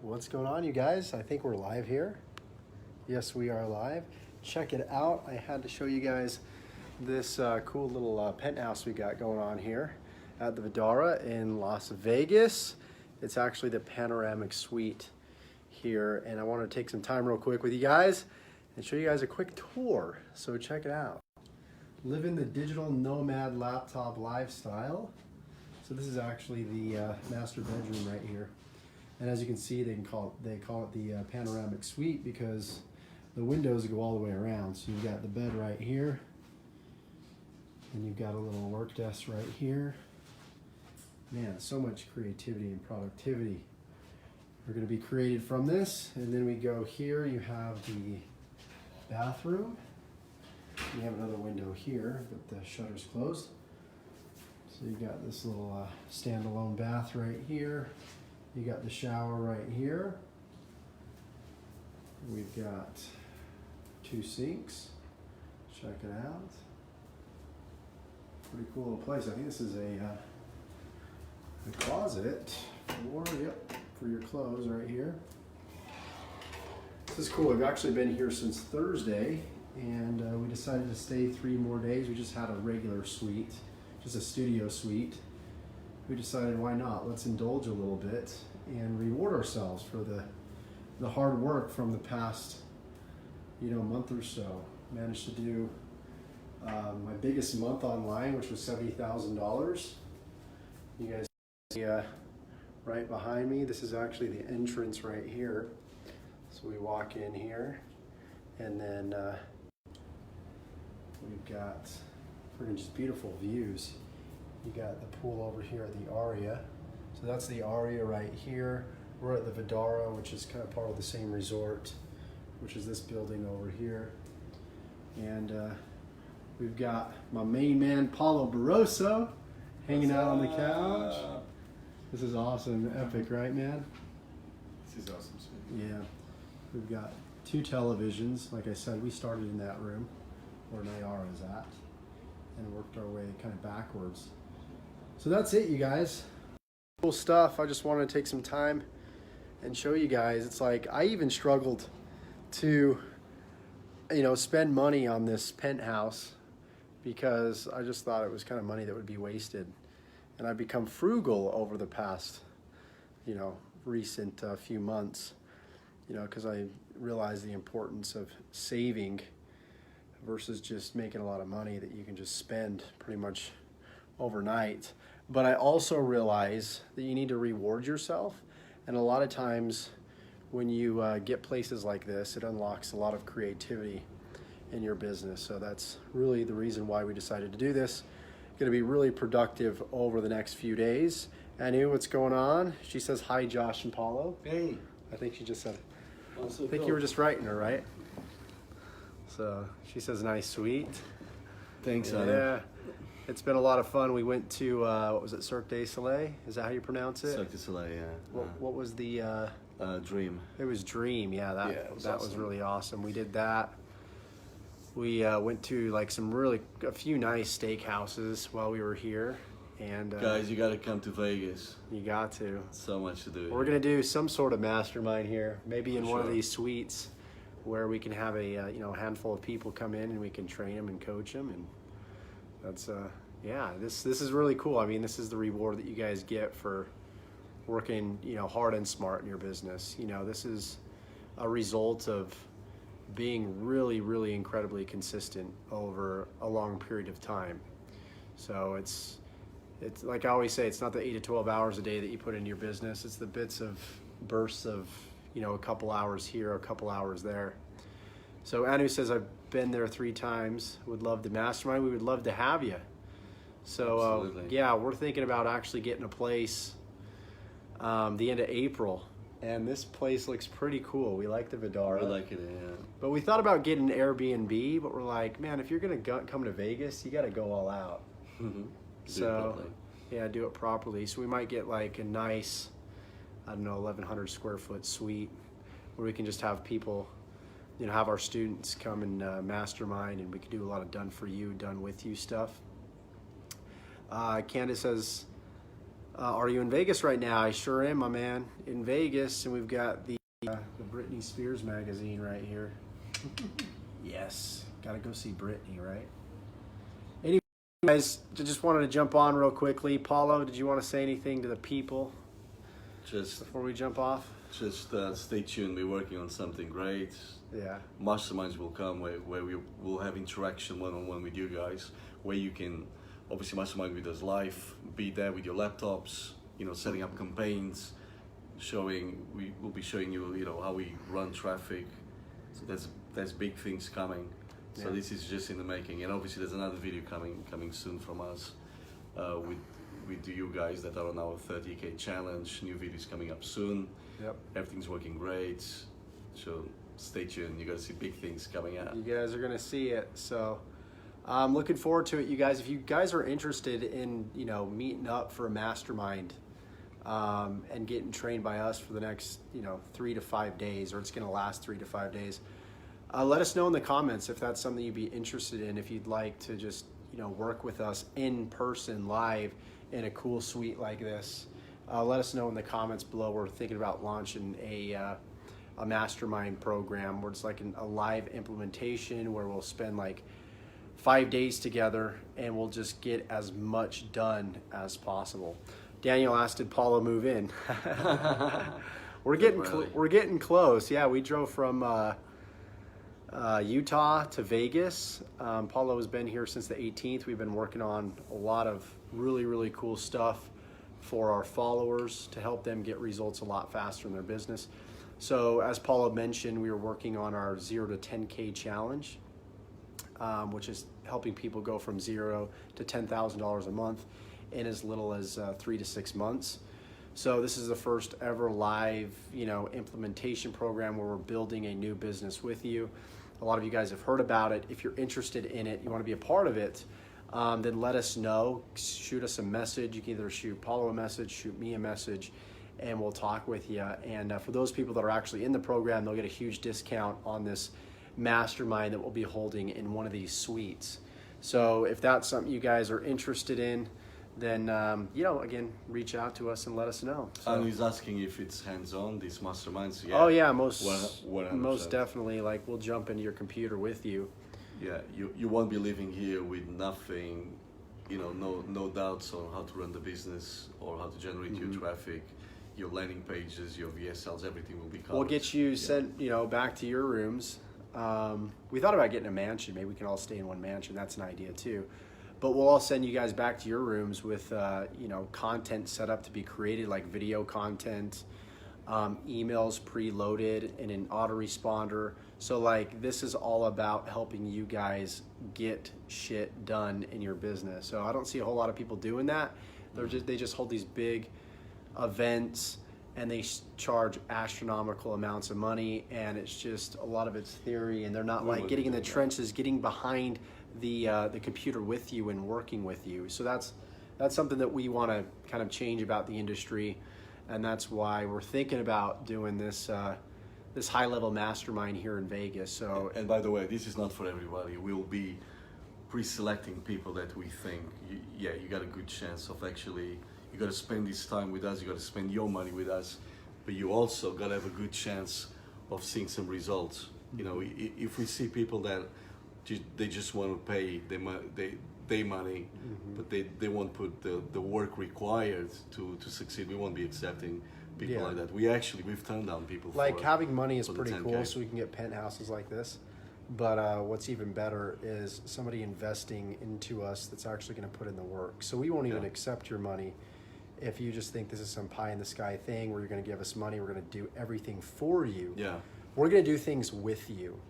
What's going on, you guys? I think we're live here. Yes, we are live. Check it out. I had to show you guys this cool little penthouse we got going on here at the Vidara in Las Vegas. It's actually the Panoramic Suite here, and I want to take some time real quick with you guys and show you guys a quick tour. So check it out. Living the digital nomad laptop lifestyle. So this is actually the master bedroom right here. And as you can see, they call it the Panoramic Suite because the windows go all the way around. So you've got the bed right here, and you've got a little work desk right here. Man, so much creativity and productivity are going to be created from this. And then we go here, you have the bathroom. You have another window here, but the shutter's closed. So you've got this little standalone bath right here. You got the shower right here. We've got 2 sinks. Check it out. Pretty cool little place. I think this is a closet for your clothes right here. This is cool. I've actually been here since Thursday, and we decided to stay 3 more days. We just had a regular suite, just a studio suite. We decided, why not? Let's indulge a little bit and reward ourselves for the hard work from the past, month or so. Managed to do my biggest month online, which was $70,000. You guys see right behind me, this is actually the entrance right here. So we walk in here, and then we've got just beautiful views. You got the pool over here at the Aria. So that's the Aria right here. We're at the Vidara, which is kind of part of the same resort, which is this building over here. And we've got my main man, Paulo Barroso, hanging out on the couch. This is awesome, epic, right, man? This is awesome, sweet. Yeah. We've got 2 televisions. Like I said, we started in that room where Nayara is at and worked our way kind of backwards. So that's it, you guys. Cool stuff. I just wanted to take some time and show you guys. It's like I even struggled to, spend money on this penthouse because I just thought it was kind of money that would be wasted. And I've become frugal over the past, recent few months, because I realized the importance of saving versus just making a lot of money that you can just spend pretty much overnight. But I also realize that you need to reward yourself. And a lot of times when you get places like this, it unlocks a lot of creativity in your business. So that's really the reason why we decided to do this. Going to be really productive over the next few days. Annie, what's going on? She says, hi, Josh and Paulo. Hey. I think she just said, Also I think you were just writing her, right? So she says, nice, sweet. Thanks, Yeah. It's been a lot of fun. We went to, what was it, Cirque du Soleil? Is that how you pronounce it? Cirque du Soleil, yeah. What was the... Dream. It was Dream, yeah. That was awesome. really awesome. We did that. We went to a few nice steakhouses while we were here. And Guys, you gotta come to Vegas. you got to. So much to do. We're gonna do some sort of mastermind here, maybe in For one of sure. these suites where we can have a handful of people come in and we can train them and coach them, and that's this is really cool. I mean, this is the reward that you guys get for working hard and smart in your business. This is a result of being really, really incredibly consistent over a long period of time. So it's like I always say, it's not the 8 to 12 hours a day that you put into your business. It's the bursts of a couple hours here, a couple hours there. So Anu says, I've been there 3 times. Would love the mastermind. We would love to have you. So we're thinking about actually getting a place the end of April. And this place looks pretty cool. We like the Vidara. I like it, yeah. But we thought about getting an Airbnb, but we're like, man, if you're going to come to Vegas, you got to go all out. So, do it properly. So we might get like a nice, 1,100 square foot suite where we can just have people, have our students come and mastermind, and we can do a lot of done for you, done with you stuff. Candace says, Are you in Vegas right now? I sure am, my man. In Vegas, and we've got the Britney Spears magazine right here. Yes, gotta go see Britney, right? Anyway, guys, just wanted to jump on real quickly. Paulo, did you want to say anything to the people Just before we jump off? stay tuned. We're working on something great. Yeah. Masterminds will come where we will have interaction one-on-one with you guys, where you can obviously mastermind with us live, be there with your laptops, setting up campaigns, we will be showing you, how we run traffic. So there's big things coming. So Yeah. this is just in the making, and obviously there's another video coming soon from us with you guys that are on our 30K challenge. New videos coming up soon. Yep. Everything's working great. So stay tuned. You're gonna see big things coming out. You guys are gonna see it. So I'm looking forward to it, you guys. If you guys are interested in, meeting up for a mastermind and getting trained by us for the next, 3 to 5 days, or it's gonna last 3 to 5 days, let us know in the comments if that's something you'd be interested in. If you'd like to just, work with us in person, live, in a cool suite like this, let us know in the comments below. We're thinking about launching a mastermind program where it's like a live implementation where we'll spend like 5 days together and we'll just get as much done as possible. Daniel asked, did Paulo move in? We're getting close. Yeah, we drove from Utah to Vegas. Paulo has been here since the 18th. We've been working on a lot of really, really cool stuff for our followers to help them get results a lot faster in their business. So as Paulo mentioned, we were working on our 0 to 10K challenge, which is helping people go from 0 to $10,000 a month in as little as 3 to 6 months. So this is the first ever live, implementation program where we're building a new business with you. A lot of you guys have heard about it. If you're interested in it, you want to be a part of it, then let us know. Shoot us a message. You can either shoot Paulo a message, shoot me a message, and we'll talk with you. And for those people that are actually in the program, they'll get a huge discount on this mastermind that we'll be holding in one of these suites. So if that's something you guys are interested in, then again, reach out to us and let us know. So, And he's asking if it's hands-on, these masterminds. oh yeah, most 100%. definitely. Like, we'll jump into your computer with you. Yeah, you won't be living here with nothing, no doubts on how to run the business or how to generate your traffic, your landing pages, your VSLs, everything will be covered. We'll get you sent, back to your rooms. We thought about getting a mansion. Maybe we can all stay in one mansion. That's an idea too. But we'll all send you guys back to your rooms with, content set up to be created, like video content, emails preloaded, and an autoresponder. So like, this is all about helping you guys get shit done in your business. So I don't see a whole lot of people doing that. They just hold these big events and they charge astronomical amounts of money, and it's just a lot of it's theory, and they're not like getting in the trenches, getting behind the computer with you and working with you. So that's something that we want to kind of change about the industry, and that's why we're thinking about doing this this high-level mastermind here in Vegas. So, and by the way, this is not for everybody. We'll be pre-selecting people that we think, you got a good chance of actually. You got to spend this time with us. You got to spend your money with us, but you also got to have a good chance of seeing some results. If we see people that they just want to pay their money, but they won't put the work required to succeed, we won't be accepting people like that. We've turned down people. Like, having money is for the pretty 10K. cool, so we can get penthouses like this. But what's even better is somebody investing into us that's actually going to put in the work. So we won't even accept your money if you just think this is some pie in the sky thing where you're going to give us money. We're going to do everything for you. Yeah. We're going to do things with you.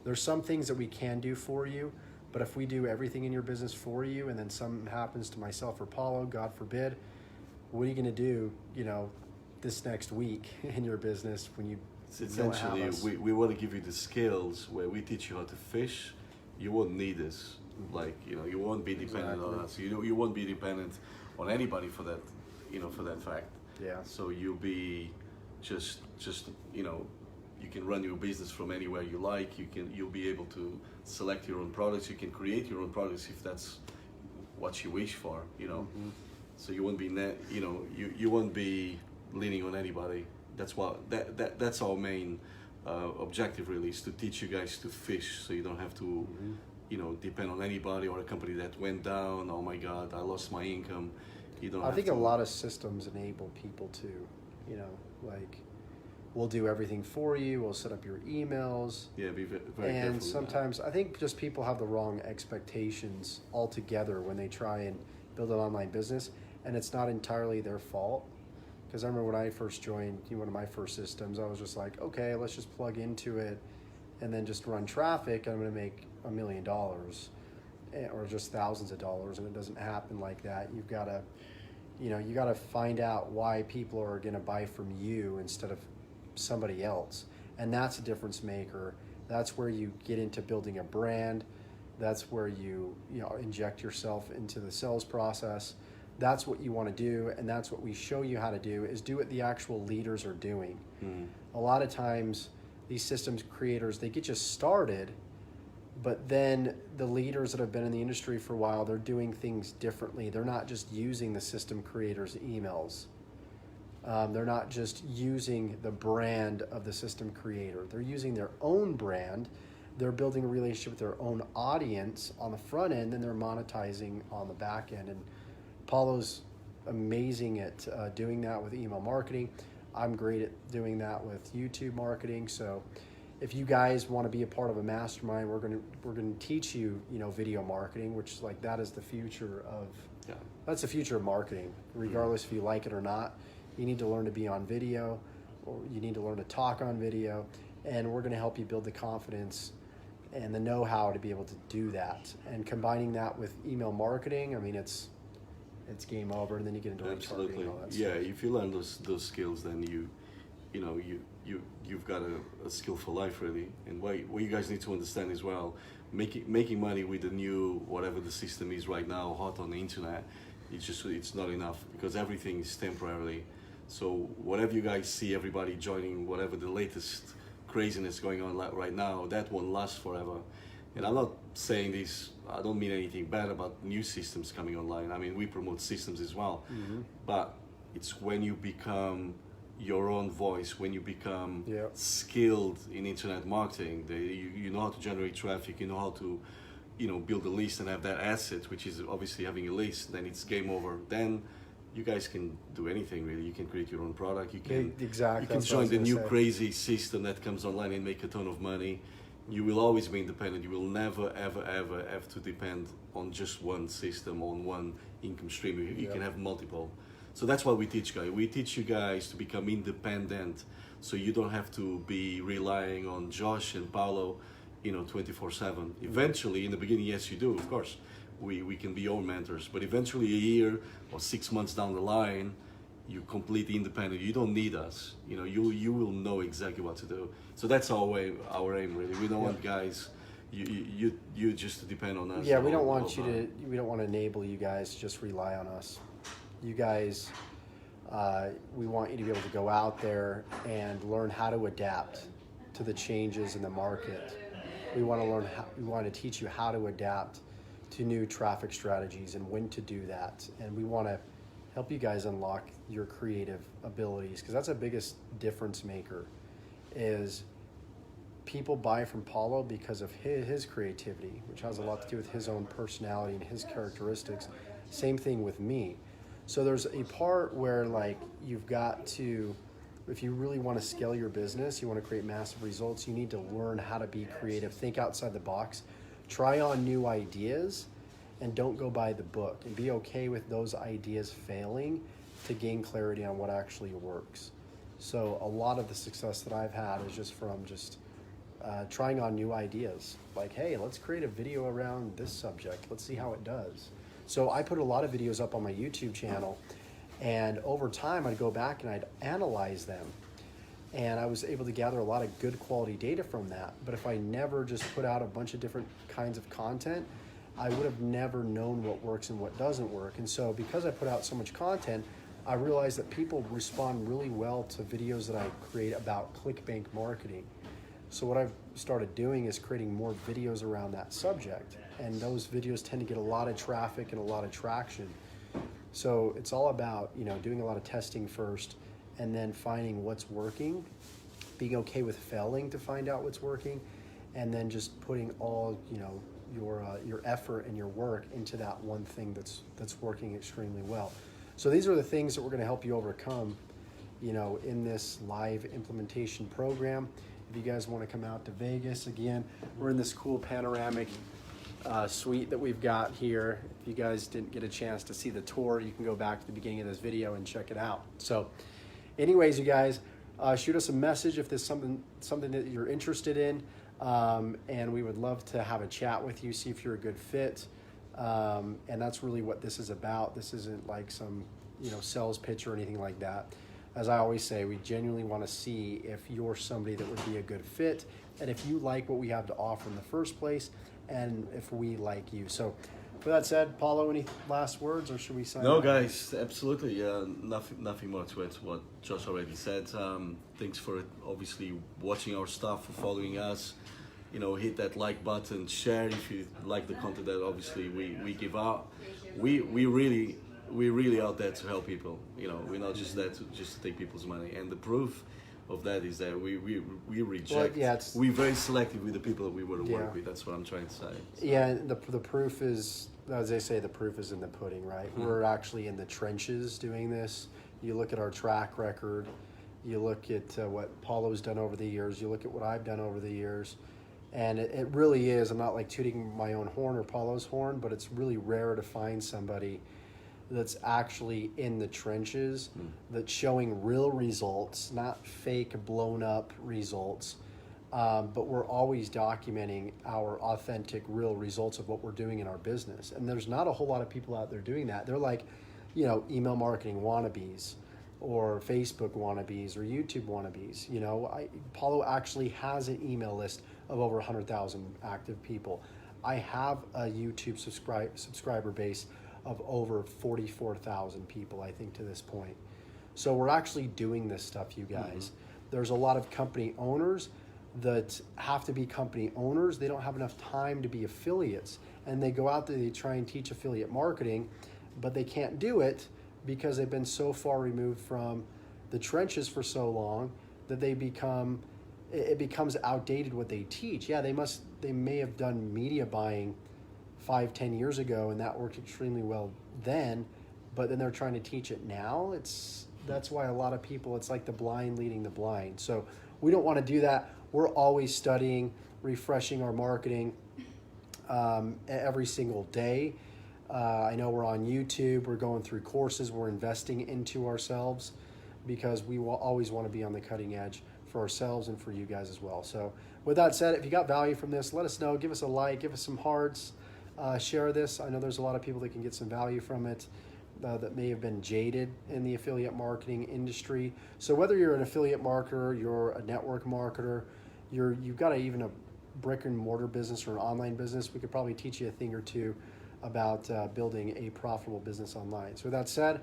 There's some things that we can do for you, but if we do everything in your business for you and then something happens to myself or Paulo, God forbid, what are you going to do, this next week in your business when you don't have Essentially, us? we want to give you the skills where we teach you how to fish. You won't need us. Like, you won't be dependent on us. You won't be dependent on anybody for that, for that fact. Yeah. So you'll be just you can run your business from anywhere you like. You'll be able to select your own products. You can create your own products if that's what you wish for, So you won't be you won't be leaning on anybody. That's what that's our main objective really, is to teach you guys to fish, so you don't have to depend on anybody or a company that went down. Oh my God, I lost my income. You don't. I think a lot of systems enable people to, like, we'll do everything for you. We'll set up your emails. Yeah, be very careful. And sometimes I think just people have the wrong expectations altogether when they try and build an online business, and it's not entirely their fault. Because I remember when I first joined one of my first systems, I was just like, okay, let's just plug into it and then just run traffic. I'm going to make $1 million or just thousands of dollars, and it doesn't happen like that. You've got to, you got to find out why people are going to buy from you instead of somebody else, and that's a difference maker. That's where you get into building a brand. That's where you inject yourself into the sales process. That's what you want to do, and that's what we show you how to do, is do what the actual leaders are doing. A lot of times these systems creators, they get you started, but then the leaders that have been in the industry for a while, they're doing things differently. They're not just using the system creators' emails. They're not just using the brand of the system creator. They're using their own brand. They're building a relationship with their own audience on the front end, and they're monetizing on the back end. And Paulo's amazing at doing that with email marketing. I'm great at doing that with YouTube marketing. So if you guys want to be a part of a mastermind, we're going to teach you, video marketing, which is like, that is the future of that's the future of marketing, regardless if you like it or not. You need to learn to be on video, or you need to learn to talk on video, and we're going to help you build the confidence and the know-how to be able to do that. And combining that with email marketing, I mean, it's game over, and then you get into retargeting and all that stuff. If you learn those skills, then you've got a skill for life really. And what you guys need to understand as well, making money with the new whatever the system is right now, hot on the internet, it's not enough, because everything is temporarily. So whatever you guys see, everybody joining whatever the latest craziness going on right now, that won't last forever. And I'm not saying this, I don't mean anything bad about new systems coming online. I mean, we promote systems as well. But it's when you become your own voice, when you become skilled in internet marketing, you know how to generate traffic, you know how to build a list and have that asset, which is obviously having a list, then it's game over. Then you guys can do anything really. You can create your own product. You can join the new crazy system that comes online and make a ton of money. You will always be independent. You will never, ever, ever have to depend on just one system, on one income stream. You can have multiple. So that's what we teach guys. We teach you guys to become independent, so you don't have to be relying on Josh and Paulo, 24/7. Eventually, in the beginning, yes, you do, of course. We can be your mentors, but eventually, a year or 6 months down the line, you're completely independent. You don't need us. You will know exactly what to do. So that's our aim really. We don't want guys, you just to depend on us. Yeah, we don't want to enable you guys to just rely on us. You guys, we want you to be able to go out there and learn how to adapt to the changes in the market. We want to teach you how to adapt to new traffic strategies and when to do that. And we want to help you guys unlock your creative abilities, because that's the biggest difference maker. Is people buy from Paulo because of his creativity, which has a lot to do with his own personality and his characteristics. Same thing with me. So there's a part where you've got to, if you really want to scale your business, you want to create massive results, you need to learn how to be creative, think outside the box, try on new ideas, and don't go by the book, and be okay with those ideas failing to gain clarity on what actually works. So a lot of the success that I've had is just from trying on new ideas. Like, hey, let's create a video around this subject. Let's see how it does. So I put a lot of videos up on my YouTube channel, and over time I'd go back and I'd analyze them. And I was able to gather a lot of good quality data from that. But if I never just put out a bunch of different kinds of content, I would have never known what works and what doesn't work. And so because I put out so much content, I realized that people respond really well to videos that I create about ClickBank marketing. So what I've started doing is creating more videos around that subject. And those videos tend to get a lot of traffic and a lot of traction. So it's all about, you know, doing a lot of testing first and then finding what's working, being okay with failing to find out what's working, and then just putting all, you know, your effort and your work into that one thing that's working extremely well. So these are the things that we're going to help you overcome, you know, in this live implementation program. If you guys want to come out to Vegas, again, we're in this cool panoramic suite that we've got here. If you guys didn't get a chance to see the tour, you can go back to the beginning of this video and check it out. So anyways, you guys, shoot us a message if there's something that you're interested in, and we would love to have a chat with you, see if you're a good fit. And that's really what this is about. This isn't like some, you know, sales pitch or anything like that. As I always say, we genuinely want to see if you're somebody that would be a good fit, and if you like what we have to offer in the first place, and if we like you. So with that said, Paulo, any last words, or should we sign No, off? guys, absolutely. Nothing more to add to what Josh already said. Thanks for obviously watching our stuff, for following us. You know, hit that like button, share if you like the content that obviously we give out. We really out there to help people. You know, we're not just there to just take people's money. And the proof of that is that we reject. Well, yeah, we're very selective with the people that we want to Yeah. work with. That's what I'm trying to say. Yeah, the proof is, as they say, the proof is in the pudding, right? Mm-hmm. We're actually in the trenches doing this. You look at our track record, you look at what Paulo's done over the years, you look at what I've done over the years, and it really is, I'm not like tooting my own horn or Paulo's horn, but it's really rare to find somebody that's actually in the trenches, that's showing real results, not fake blown up results. But we're always documenting our authentic, real results of what we're doing in our business. And there's not a whole lot of people out there doing that. They're like, you know, email marketing wannabes, or Facebook wannabes, or YouTube wannabes. You know, Paulo actually has an email list of over 100,000 active people. I have a YouTube subscriber base of over 44,000 people, I think, to this point. So we're actually doing this stuff, you guys. There's a lot of company owners that have to be company owners. They don't have enough time to be affiliates, and they go out there, they try and teach affiliate marketing, but they can't do it because they've been so far removed from the trenches for so long that it becomes outdated what they teach. Yeah, they may have done media buying 5-10 years ago, and that worked extremely well then, but then they're trying to teach it now. That's why a lot of people, it's like the blind leading the blind. So we don't want to do that. We're always studying, refreshing our marketing every single day. I know we're on YouTube, we're going through courses, we're investing into ourselves, because we will always want to be on the cutting edge for ourselves and for you guys as well. So with that said, if you got value from this, let us know. Give us a like, give us some hearts, share this. I know there's a lot of people that can get some value from it, that may have been jaded in the affiliate marketing industry. So whether you're an affiliate marketer, you're a network marketer, you've got even a brick and mortar business or an online business, we could probably teach you a thing or two about building a profitable business online. So with that said,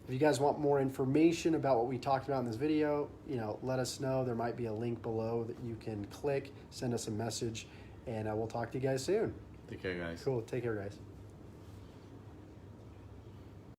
if you guys want more information about what we talked about in this video, you know, let us know. There might be a link below that you can click, send us a message, and we'll talk to you guys soon. Take care, guys. Cool. Take care, guys.